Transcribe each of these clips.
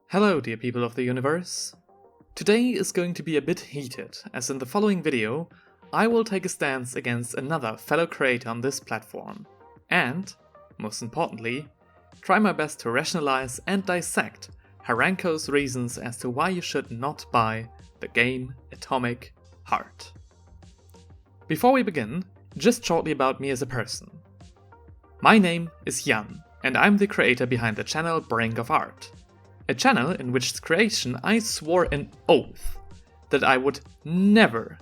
Hello dear people of the universe. Today is going to be a bit heated, as in the following video I will take a stance against another fellow creator on this platform, and, most importantly, try my best to rationalize and dissect Harenko's reasons as to why you should not buy the game Atomic Heart. Before we begin, just shortly about me as a person. My name is Jan, and I'm the creator behind the channel Brink of Art. A channel in which creation I swore an oath that I would never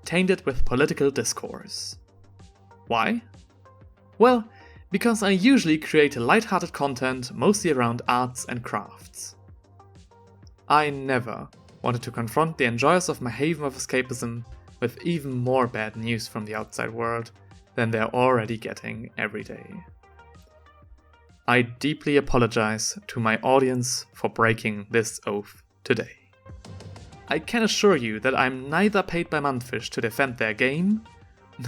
taint it with political discourse. Why? Well, because I usually create light-hearted content mostly around arts and crafts. I never wanted to confront the enjoyers of my haven of escapism with even more bad news from the outside world than they're already getting every day. I deeply apologize to my audience for breaking this oath today. I can assure you that I'm neither paid by Mundfish to defend their game,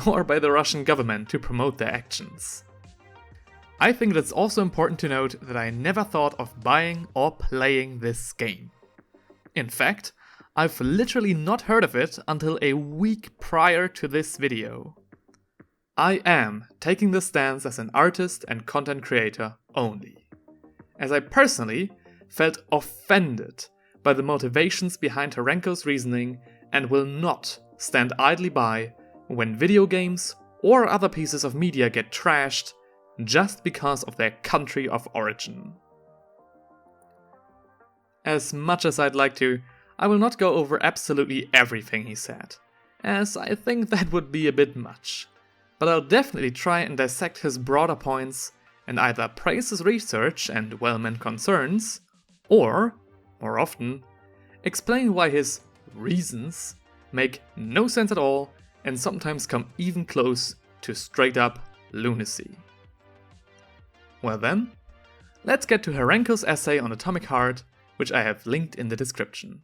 nor by the Russian government to promote their actions. I think it's also important to note that I never thought of buying or playing this game. In fact, I've literally not heard of it until a week prior to this video. I am taking this stance as an artist and content creator only, as I personally felt offended by the motivations behind Harenko's reasoning and will not stand idly by when video games or other pieces of media get trashed just because of their country of origin. As much as I'd like to, I will not go over absolutely everything he said, as I think that would be a bit much. But I'll definitely try and dissect his broader points and either praise his research and well-meant concerns, or, more often, explain why his reasons make no sense at all and sometimes come even close to straight-up lunacy. Well then, let's get to Harenko's essay on Atomic Heart, which I have linked in the description.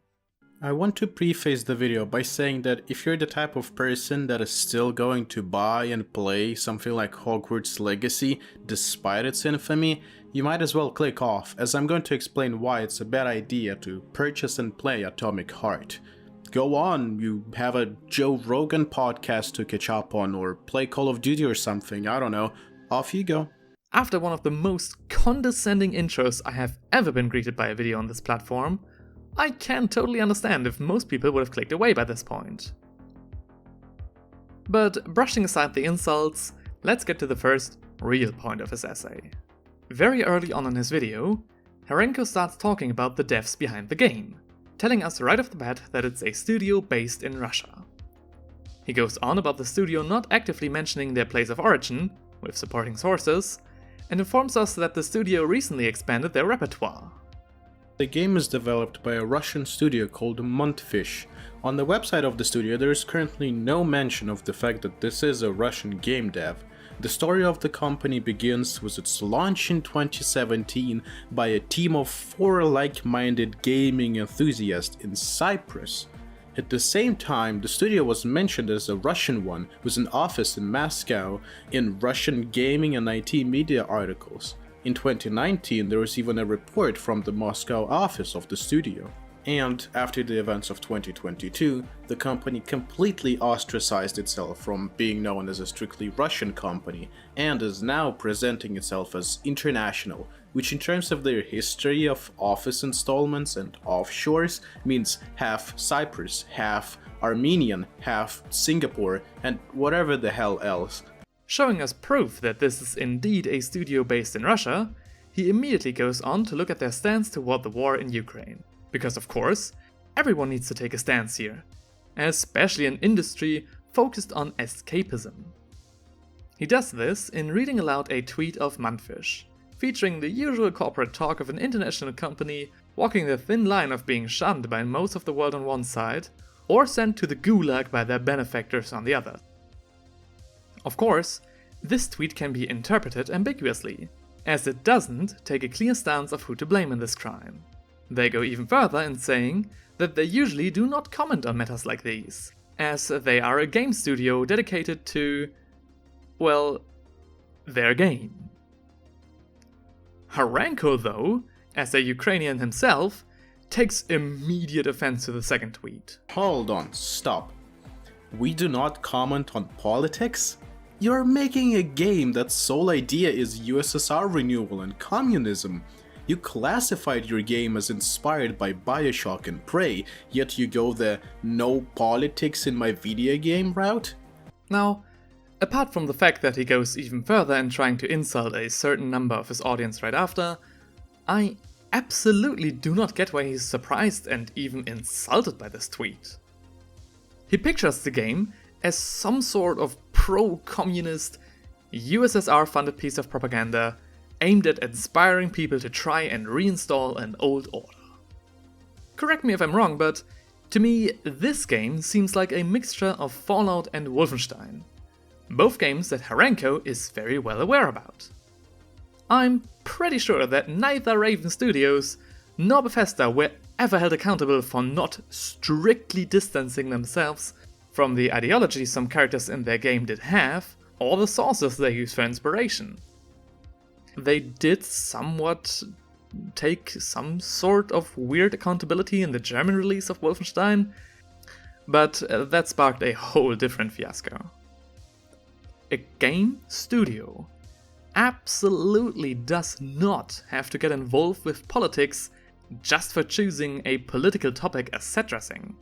I want to preface the video by saying that if you're the type of person that is still going to buy and play something like Hogwarts Legacy despite its infamy, you might as well click off, as I'm going to explain why it's a bad idea to purchase and play Atomic Heart. Go on, you have a Joe Rogan podcast to catch up on, or play Call of Duty or something, I don't know. Off you go. After one of the most condescending intros I have ever been greeted by a video on this platform, I can totally understand if most people would have clicked away by this point. But brushing aside the insults, let's get to the first real point of his essay. Very early on in his video, Harenko starts talking about the devs behind the game, telling us right off the bat that it's a studio based in Russia. He goes on about the studio not actively mentioning their place of origin, with supporting sources, and informs us that the studio recently expanded their repertoire. The game is developed by a Russian studio called Mundfish. On the website of the studio there is currently no mention of the fact that this is a Russian game dev. The story of the company begins with its launch in 2017 by a team of 4 like-minded gaming enthusiasts in Cyprus. At the same time, the studio was mentioned as a Russian one with an office in Moscow in Russian gaming and IT media articles. In 2019, there was even a report from the Moscow office of the studio. And after the events of 2022, the company completely ostracized itself from being known as a strictly Russian company and is now presenting itself as international, which in terms of their history of office installments and offshores means half Cyprus, half Armenian, half Singapore, and whatever the hell else. Showing us proof that this is indeed a studio based in Russia, he immediately goes on to look at their stance toward the war in Ukraine. Because of course, everyone needs to take a stance here, especially an industry focused on escapism. He does this in reading aloud a tweet of Mundfish, featuring the usual corporate talk of an international company walking the thin line of being shunned by most of the world on one side, or sent to the gulag by their benefactors on the other. Of course, this tweet can be interpreted ambiguously, as it doesn't take a clear stance of who to blame in this crime. They go even further in saying that they usually do not comment on matters like these, as they are a game studio dedicated to, well, their game. Harenko, though, as a Ukrainian himself, takes immediate offense to the second tweet. Hold on, stop. We do not comment on politics? You're making a game that's sole idea is USSR renewal and communism. You classified your game as inspired by Bioshock and Prey, yet you go the no politics in my video game route? Now, apart from the fact that he goes even further in trying to insult a certain number of his audience right after, I absolutely do not get why he's surprised and even insulted by this tweet. He pictures the game as some sort of pro-communist, USSR-funded piece of propaganda aimed at inspiring people to try and reinstall an old order. Correct me if I'm wrong, but to me, this game seems like a mixture of Fallout and Wolfenstein, both games that Harenko is very well aware about. I'm pretty sure that neither Raven Studios nor Bethesda were ever held accountable for not strictly distancing themselves from the ideology some characters in their game did have, or the sources they use for inspiration. They did somewhat take some sort of weird accountability in the German release of Wolfenstein, but that sparked a whole different fiasco. A game studio absolutely does not have to get involved with politics just for choosing a political topic as set dressing.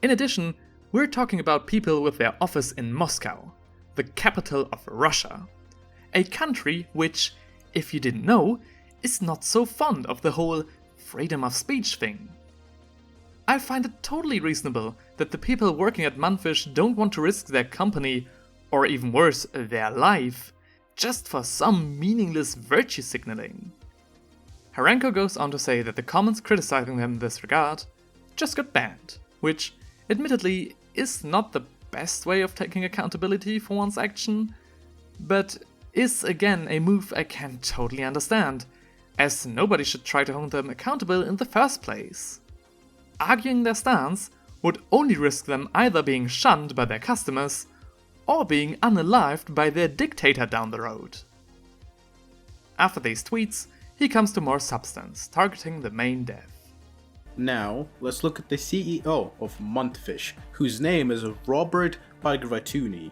In addition, we're talking about people with their office in Moscow, the capital of Russia, a country which, if you didn't know, is not so fond of the whole freedom of speech thing. I find it totally reasonable that the people working at Mundfish don't want to risk their company, or even worse, their life, just for some meaningless virtue signaling. Harenko goes on to say that the comments criticizing them in this regard just got banned, which, admittedly, is not the best way of taking accountability for one's action, but is again a move I can totally understand, as nobody should try to hold them accountable in the first place. Arguing their stance would only risk them either being shunned by their customers or being unalived by their dictator down the road. After these tweets, he comes to more substance, targeting the main dev. Now, let's look at the CEO of Mundfish, whose name is Robert Bagratuni.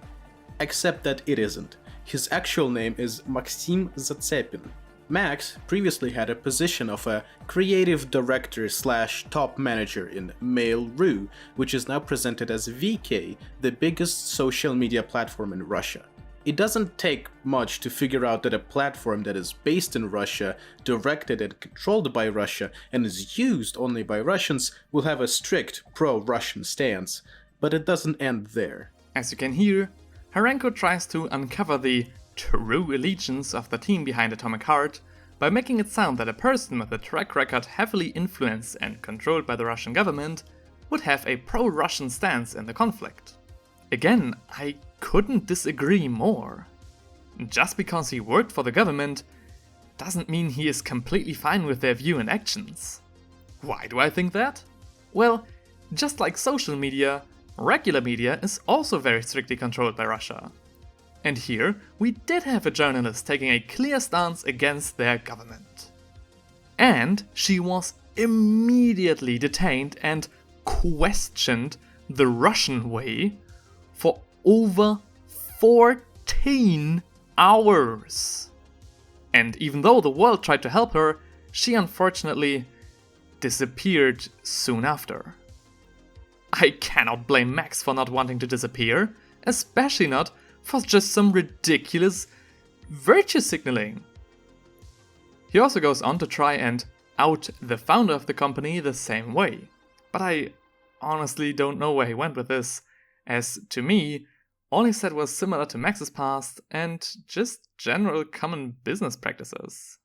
Except that it isn't. His actual name is Maxim Zatsepin. Max previously had a position of a creative director / top manager in Mail.ru, which is now presented as VK, the biggest social media platform in Russia. It doesn't take much to figure out that a platform that is based in Russia, directed and controlled by Russia, and is used only by Russians will have a strict pro-Russian stance, but it doesn't end there. As you can hear, Harenko tries to uncover the true allegiance of the team behind Atomic Heart by making it sound that a person with a track record heavily influenced and controlled by the Russian government would have a pro-Russian stance in the conflict. Again, I couldn't disagree more. Just because he worked for the government doesn't mean he is completely fine with their view and actions. Why do I think that? Well, just like social media, regular media is also very strictly controlled by Russia. And here, we did have a journalist taking a clear stance against their government. And she was immediately detained and questioned the Russian way for over 14 hours. And even though the world tried to help her, she unfortunately disappeared soon after. I cannot blame Max for not wanting to disappear, especially not for just some ridiculous virtue signaling. He also goes on to try and out the founder of the company the same way, but I honestly don't know where he went with this, as to me, all he said was similar to Max's past and just general common business practices.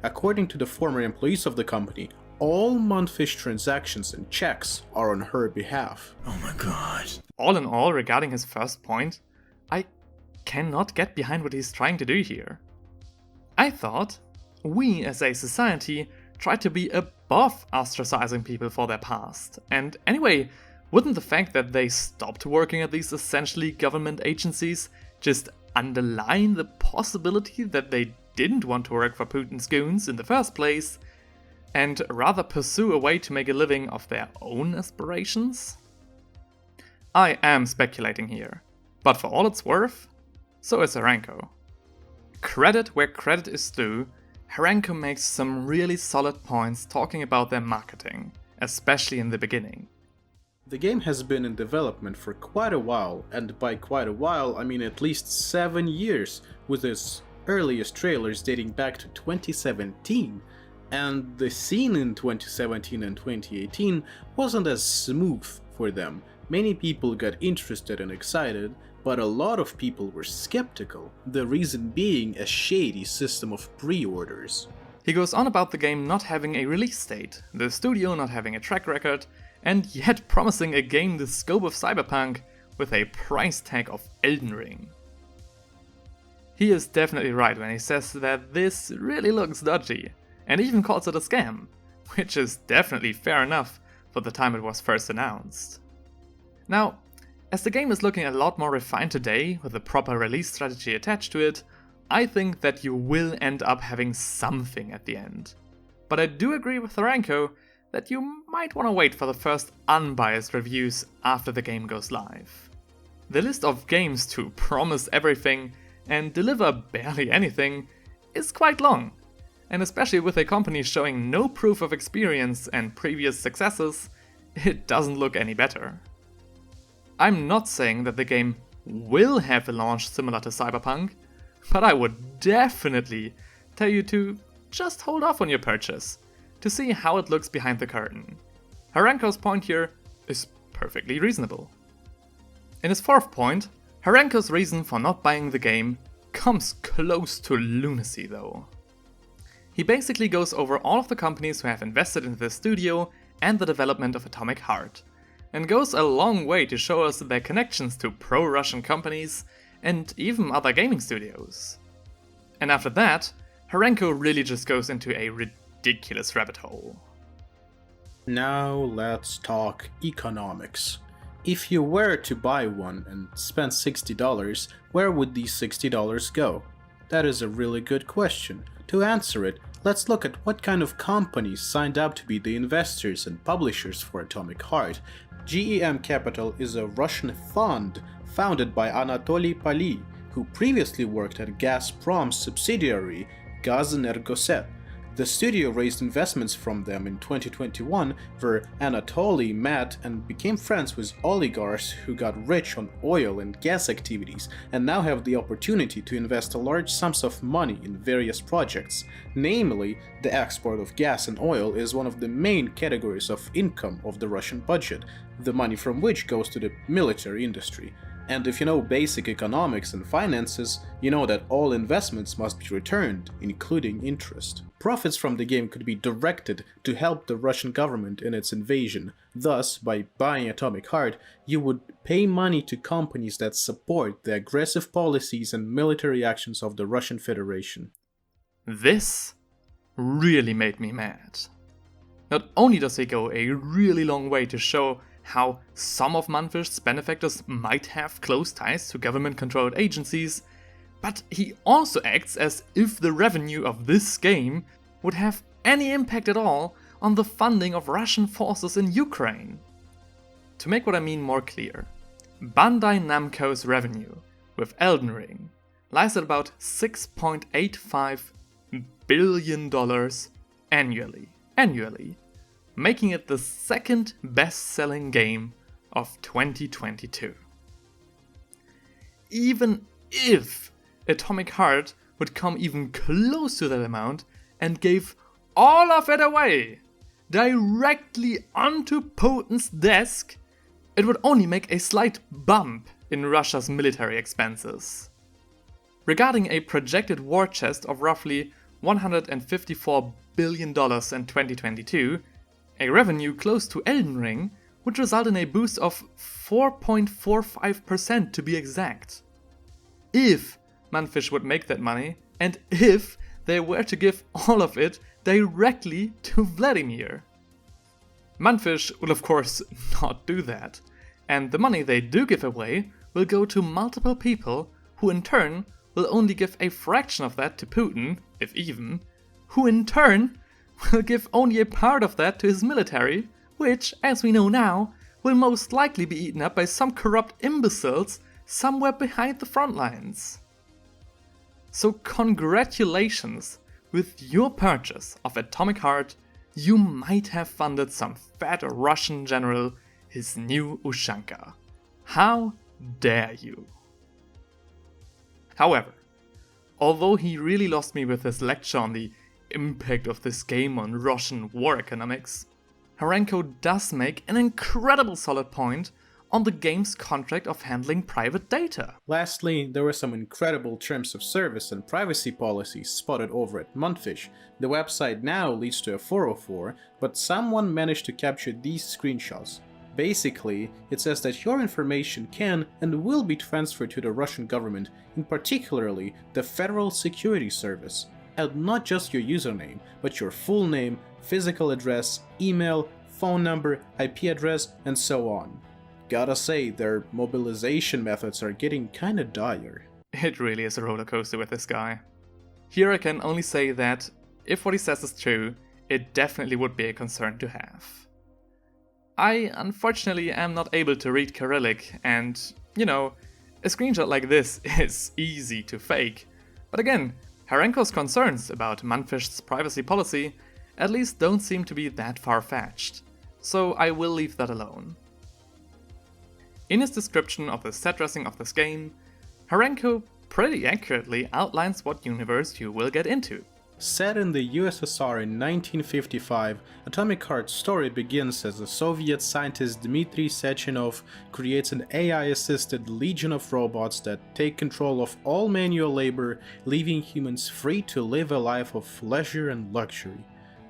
According to the former employees of the company, all Mundfish transactions and checks are on her behalf. Oh my god. All in all, regarding his first point, I cannot get behind what he's trying to do here. I thought we as a society try to be above ostracizing people for their past, and anyway, wouldn't the fact that they stopped working at these essentially government agencies just underline the possibility that they didn't want to work for Putin's goons in the first place? and rather pursue a way to make a living of their own aspirations? I am speculating here, but for all it's worth, so is Harenko. Credit where credit is due, Harenko makes some really solid points talking about their marketing, especially in the beginning. The game has been in development for quite a while, and by quite a while I mean at least 7 years, with its earliest trailers dating back to 2017, and the scene in 2017 and 2018 wasn't as smooth for them. Many people got interested and excited, but a lot of people were skeptical, the reason being a shady system of pre-orders. He goes on about the game not having a release date, the studio not having a track record, and yet promising a game the scope of Cyberpunk with a price tag of Elden Ring. He is definitely right when he says that this really looks dodgy, and even calls it a scam, which is definitely fair enough for the time it was first announced. Now, as the game is looking a lot more refined today, with a proper release strategy attached to it, I think that you will end up having something at the end. But I do agree with Harenko that you might want to wait for the first unbiased reviews after the game goes live. The list of games to promise everything and deliver barely anything is quite long, and especially with a company showing no proof of experience and previous successes, it doesn't look any better. I'm not saying that the game will have a launch similar to Cyberpunk, but I would definitely tell you to just hold off on your purchase, to see how it looks behind the curtain. Harenko's point here is perfectly reasonable. In his fourth point, Harenko's reason for not buying the game comes close to lunacy though. He basically goes over all of the companies who have invested in the studio and the development of Atomic Heart, and goes a long way to show us their connections to pro-Russian companies and even other gaming studios. And after that, Harenko really just goes into a ridiculous rabbit hole. Now let's talk economics. If you were to buy one and spend $60, where would these $60 go? That is a really good question. To answer it, let's look at what kind of companies signed up to be the investors and publishers for Atomic Heart. GEM Capital is a Russian fund founded by Anatoly Pali, who previously worked at Gazprom's subsidiary Gazenergoset. The studio raised investments from them in 2021, where Anatoly met and became friends with oligarchs who got rich on oil and gas activities and now have the opportunity to invest large sums of money in various projects. Namely, the export of gas and oil is one of the main categories of income of the Russian budget, the money from which goes to the military industry. And if you know basic economics and finances, you know that all investments must be returned, including interest. Profits from the game could be directed to help the Russian government in its invasion. Thus, by buying Atomic Heart, you would pay money to companies that support the aggressive policies and military actions of the Russian Federation. This really made me mad. Not only does he go a really long way to show how some of Manfish's benefactors might have close ties to government-controlled agencies, but he also acts as if the revenue of this game would have any impact at all on the funding of Russian forces in Ukraine. To make what I mean more clear, Bandai Namco's revenue with Elden Ring lies at about $6.85 billion annually, making it the second best-selling game of 2022. Even if Atomic Heart would come even close to that amount and gave all of it away directly onto Putin's desk, it would only make a slight bump in Russia's military expenses. Regarding a projected war chest of roughly $154 billion in 2022, a revenue close to Elden Ring would result in a boost of 4.45% to be exact. If Manfish would make that money, and if they were to give all of it directly to Vladimir. Manfish will of course not do that, and the money they do give away will go to multiple people who in turn will only give a fraction of that to Putin, if even, who in turn will give only a part of that to his military, which, as we know now, will most likely be eaten up by some corrupt imbeciles somewhere behind the front lines. So congratulations, with your purchase of Atomic Heart, you might have funded some fat Russian general his new Ushanka. How dare you? However, although he really lost me with his lecture on the impact of this game on Russian war economics, Harenko does make an incredible solid point on the game's contract of handling private data. Lastly, there were some incredible terms of service and privacy policies spotted over at Montfish. The website now leads to a 404, but someone managed to capture these screenshots. Basically, it says that your information can and will be transferred to the Russian government, in particularly the Federal Security Service. And not just your username, but your full name, physical address, email, phone number, IP address, and so on. Gotta say, their mobilization methods are getting kinda dire. It really is a roller coaster with this guy. Here I can only say that, if what he says is true, it definitely would be a concern to have. I unfortunately am not able to read Cyrillic, and, you know, a screenshot like this is easy to fake. But again, Harenko's concerns about Montfish's privacy policy at least don't seem to be that far-fetched, so I will leave that alone. In his description of the set dressing of this game, Harenko pretty accurately outlines what universe you will get into. Set in the USSR in 1955, Atomic Heart's story begins as the Soviet scientist Dmitry Sechenov creates an AI-assisted legion of robots that take control of all manual labor, leaving humans free to live a life of leisure and luxury.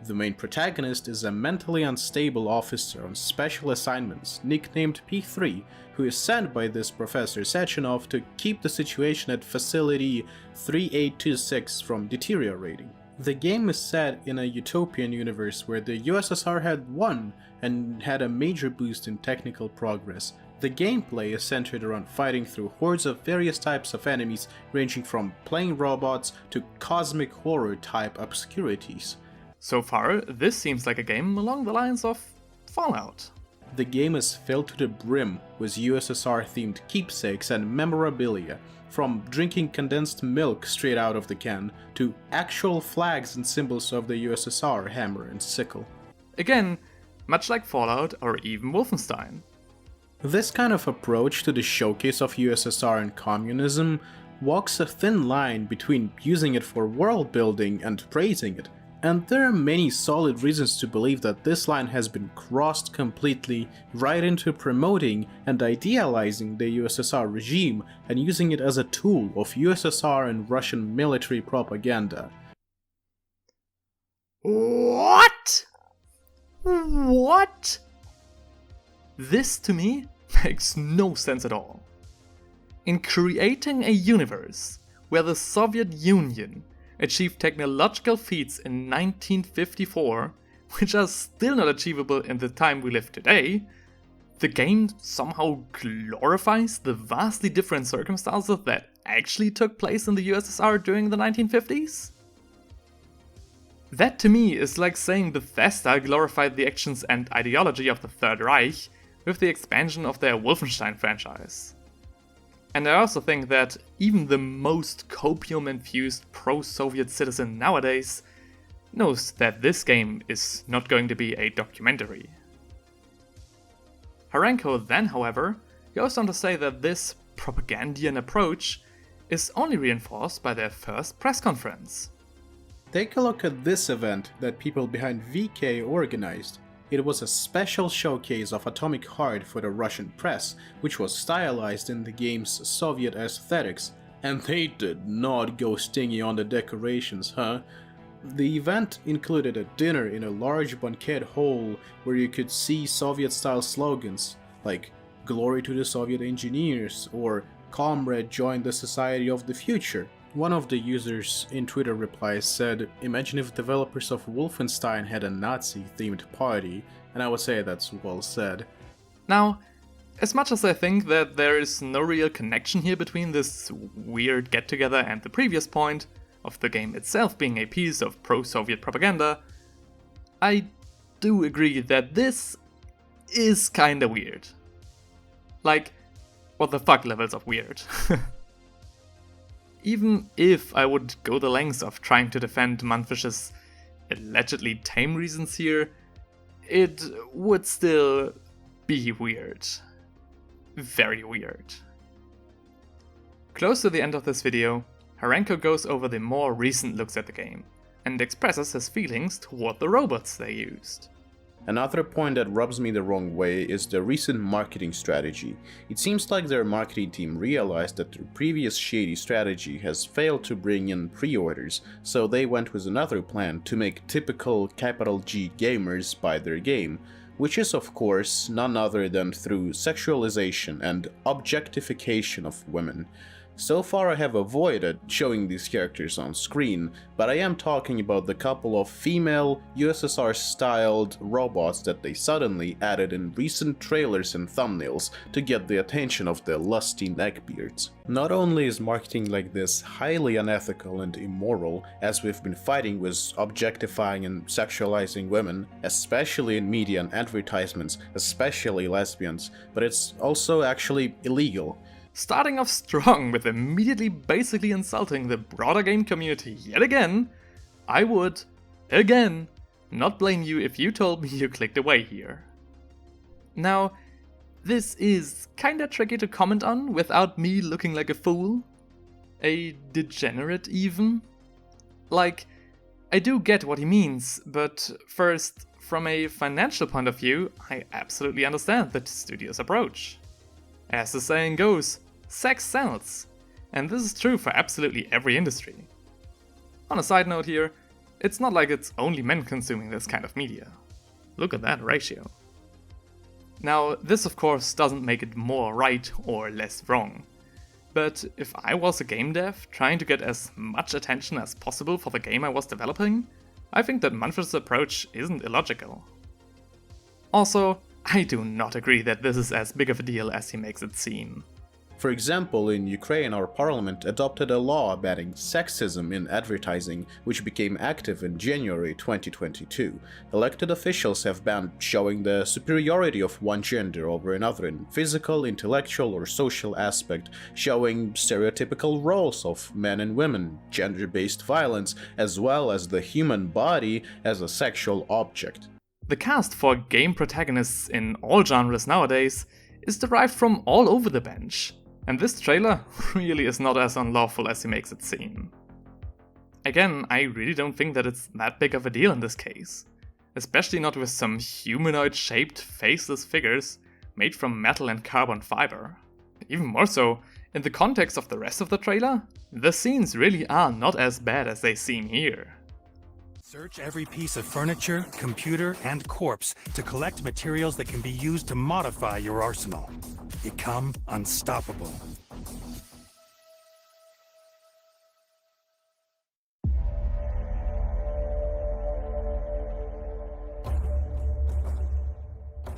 The main protagonist is a mentally unstable officer on special assignments, nicknamed P3, who is sent by this Professor Sechenov to keep the situation at Facility 3826 from deteriorating. The game is set in a utopian universe where the USSR had won and had a major boost in technical progress. The gameplay is centered around fighting through hordes of various types of enemies, ranging from plain robots to cosmic horror type obscurities. So far, this seems like a game along the lines of Fallout. The game is filled to the brim with USSR-themed keepsakes and memorabilia, from drinking condensed milk straight out of the can to actual flags and symbols of the USSR hammer and sickle. Again, much like Fallout or even Wolfenstein. This kind of approach to the showcase of USSR and communism walks a thin line between using it for world building and praising it. And there are many solid reasons to believe that this line has been crossed completely right into promoting and idealizing the USSR regime and using it as a tool of USSR and Russian military propaganda. What? What? This to me makes no sense at all. In creating a universe where the Soviet Union achieved technological feats in 1954, which are still not achievable in the time we live today, the game somehow glorifies the vastly different circumstances that actually took place in the USSR during the 1950s? That to me is like saying Bethesda glorified the actions and ideology of the Third Reich with the expansion of their Wolfenstein franchise. And I also think that even the most copium-infused pro-Soviet citizen nowadays knows that this game is not going to be a documentary. Harenko then, however, goes on to say that this propagandian approach is only reinforced by their first press conference. Take a look at this event that people behind VK organized. It was a special showcase of Atomic Heart for the Russian press, which was stylized in the game's Soviet aesthetics, and they did not go stingy on the decorations, huh? The event included a dinner in a large banquet hall where you could see Soviet-style slogans like "Glory to the Soviet engineers" or "Comrade, join the society of the future." One of the users in Twitter replies said, "Imagine if developers of Wolfenstein had a Nazi-themed party," and I would say that's well said. Now, as much as I think that there is no real connection here between this weird get-together and the previous point, of the game itself being a piece of pro-Soviet propaganda, I do agree that this is kinda weird. Like, what the fuck levels of weird. Even if I would go the lengths of trying to defend Mundfish's allegedly tame reasons here, it would still be weird. Very weird. Close to the end of this video, Harenko goes over the more recent looks at the game, and expresses his feelings toward the robots they used. Another point that rubs me the wrong way is the recent marketing strategy. It seems like their marketing team realized that their previous shady strategy has failed to bring in pre-orders, so they went with another plan to make typical capital G gamers buy their game, which is of course none other than through sexualization and objectification of women. So far I have avoided showing these characters on screen, but I am talking about the couple of female USSR-styled robots that they suddenly added in recent trailers and thumbnails to get the attention of the lusty neckbeards. Not only is marketing like this highly unethical and immoral, as we've been fighting with objectifying and sexualizing women, especially in media and advertisements, especially lesbians, but it's also actually illegal. Starting off strong with immediately basically insulting the broader game community yet again, I would, again, not blame you if you told me you clicked away here. Now, this is kinda tricky to comment on without me looking like a fool. A degenerate even. Like, I do get what he means, but first, from a financial point of view, I absolutely understand the studio's approach. As the saying goes, sex sells, and this is true for absolutely every industry. On a side note here, it's not like it's only men consuming this kind of media. Look at that ratio. Now, this of course doesn't make it more right or less wrong, but if I was a game dev trying to get as much attention as possible for the game I was developing, I think that Mundfish's approach isn't illogical. Also, I do not agree that this is as big of a deal as he makes it seem. For example, in Ukraine, our parliament adopted a law banning sexism in advertising, which became active in January 2022. Elected officials have banned showing the superiority of one gender over another in physical, intellectual, or social aspect, showing stereotypical roles of men and women, gender-based violence, as well as the human body as a sexual object. The cast for game protagonists in all genres nowadays is derived from all over the bench, and this trailer really is not as unlawful as he makes it seem. Again, I really don't think that it's that big of a deal in this case, especially not with some humanoid-shaped, faceless figures made from metal and carbon fiber. Even more so, in the context of the rest of the trailer, the scenes really are not as bad as they seem here. Search every piece of furniture, computer, and corpse to collect materials that can be used to modify your arsenal. Become unstoppable.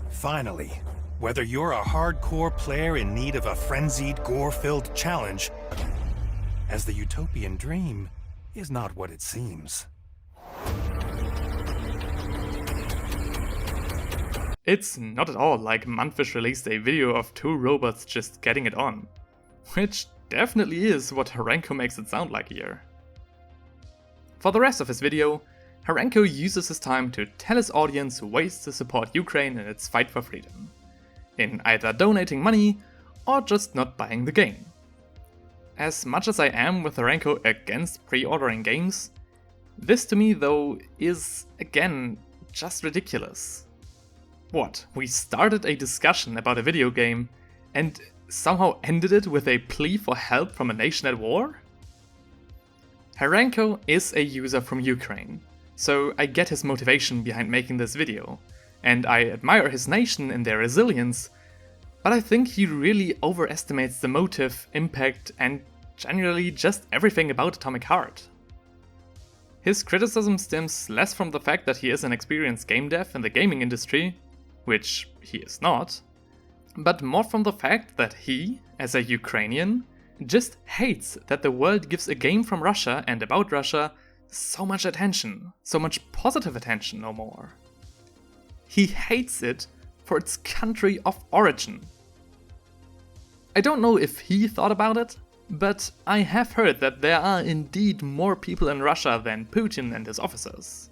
Finally, whether you're a hardcore player in need of a frenzied, gore-filled challenge, as the utopian dream is not what it seems. It's not at all like Mundfish released a video of two robots just getting it on, which definitely is what Harenko makes it sound like here. For the rest of his video, Harenko uses his time to tell his audience ways to support Ukraine in its fight for freedom, in either donating money or just not buying the game. As much as I am with Harenko against pre-ordering games, this to me though is, again, just ridiculous. What, we started a discussion about a video game and somehow ended it with a plea for help from a nation at war? Harenko is a user from Ukraine, so I get his motivation behind making this video, and I admire his nation and their resilience, but I think he really overestimates the motive, impact, and generally just everything about Atomic Heart. His criticism stems less from the fact that he is an experienced game dev in the gaming industry, which he is not, but more from the fact that he, as a Ukrainian, just hates that the world gives a game from Russia and about Russia so much attention, so much positive attention no more. He hates it for its country of origin. I don't know if he thought about it, but I have heard that there are indeed more people in Russia than Putin and his officers.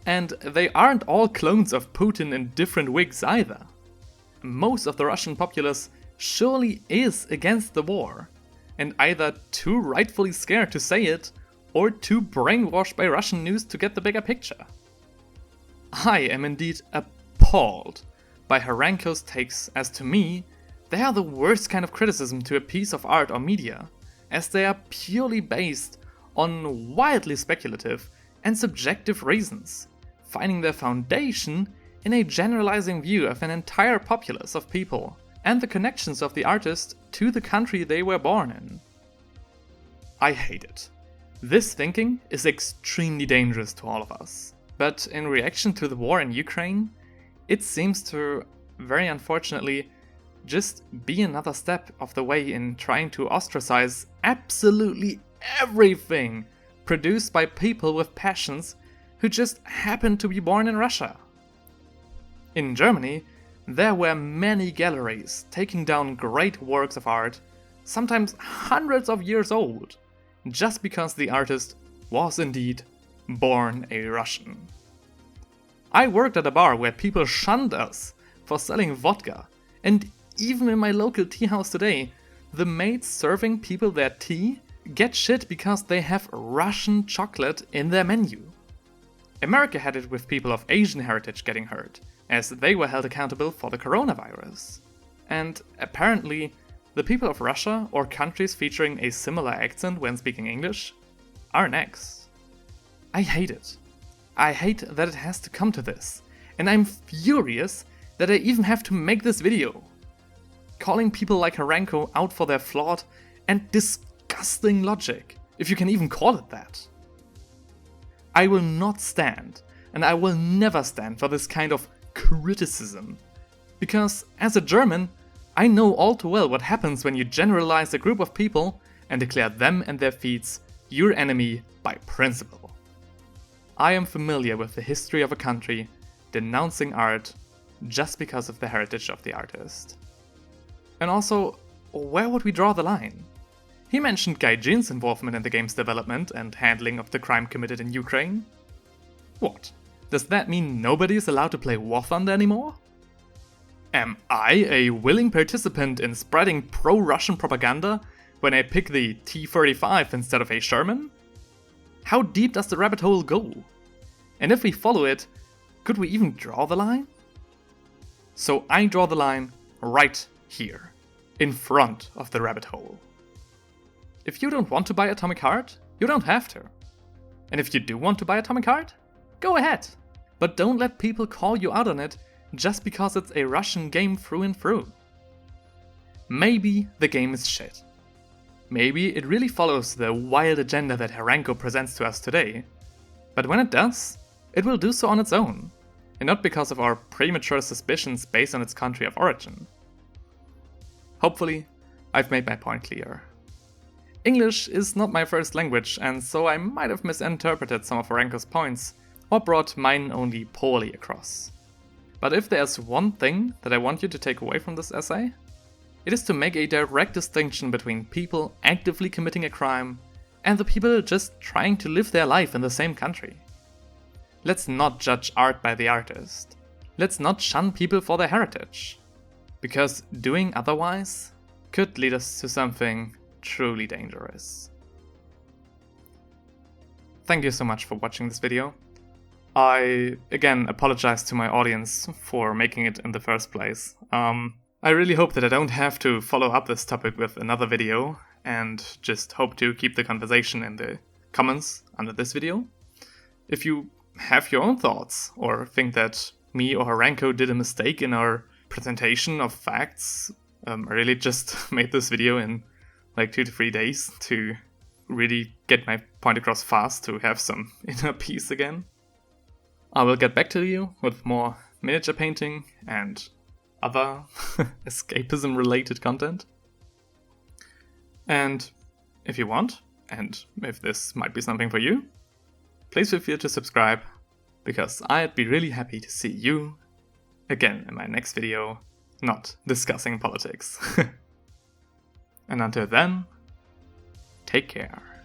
And they aren't all clones of Putin in different wigs either. Most of the Russian populace surely is against the war, and either too rightfully scared to say it, or too brainwashed by Russian news to get the bigger picture. I am indeed appalled by Harenko's takes, as to me, they are the worst kind of criticism to a piece of art or media, as they are purely based on wildly speculative and subjective reasons, finding their foundation in a generalizing view of an entire populace of people and the connections of the artist to the country they were born in. I hate it. This thinking is extremely dangerous to all of us, but in reaction to the war in Ukraine, it seems to, very unfortunately, just be another step of the way in trying to ostracize absolutely everything produced by people with passions who just happen to be born in Russia. In Germany, there were many galleries taking down great works of art, sometimes hundreds of years old, just because the artist was indeed born a Russian. I worked at a bar where people shunned us for selling vodka, and even in my local tea house today, the maids serving people their tea get shit because they have Russian chocolate in their menu. America had it with people of Asian heritage getting hurt, as they were held accountable for the coronavirus. And apparently, the people of Russia or countries featuring a similar accent when speaking English are next. I hate it. I hate that it has to come to this, and I'm furious that I even have to make this video, calling people like Harenko out for their flawed and disgusting logic, if you can even call it that. I will not stand, and I will never stand for this kind of criticism, because as a German, I know all too well what happens when you generalize a group of people and declare them and their feats your enemy by principle. I am familiar with the history of a country denouncing art just because of the heritage of the artist. And also, where would we draw the line? He mentioned Gaijin's involvement in the game's development and handling of the crime committed in Ukraine. What? Does that mean nobody is allowed to play War Thunder anymore? Am I a willing participant in spreading pro-Russian propaganda when I pick the T-35 instead of a Sherman? How deep does the rabbit hole go? And if we follow it, could we even draw the line? So I draw the line right here, in front of the rabbit hole. If you don't want to buy Atomic Heart, you don't have to. And if you do want to buy Atomic Heart, go ahead. But don't let people call you out on it just because it's a Russian game through and through. Maybe the game is shit. Maybe it really follows the wild agenda that Harenko presents to us today. But when it does, it will do so on its own, and not because of our premature suspicions based on its country of origin. Hopefully, I've made my point clear. English is not my first language, and so I might have misinterpreted some of Harenko's points, or brought mine only poorly across. But if there's one thing that I want you to take away from this essay, it is to make a direct distinction between people actively committing a crime and the people just trying to live their life in the same country. Let's not judge art by the artist. Let's not shun people for their heritage. Because doing otherwise could lead us to something truly dangerous. Thank you so much for watching this video. I, again, apologize to my audience for making it in the first place. I really hope that I don't have to follow up this topic with another video, and just hope to keep the conversation in the comments under this video. If you have your own thoughts, or think that me or Harenko did a mistake in our presentation of facts, I really just made this video in like 2 to 3 days to really get my point across fast, to have some inner peace again. I will get back to you with more miniature painting and other escapism related content. And if you want, And if this might be something for you, please feel free to subscribe, because I'd be really happy to see you again in my next video, not discussing politics. And until then, take care.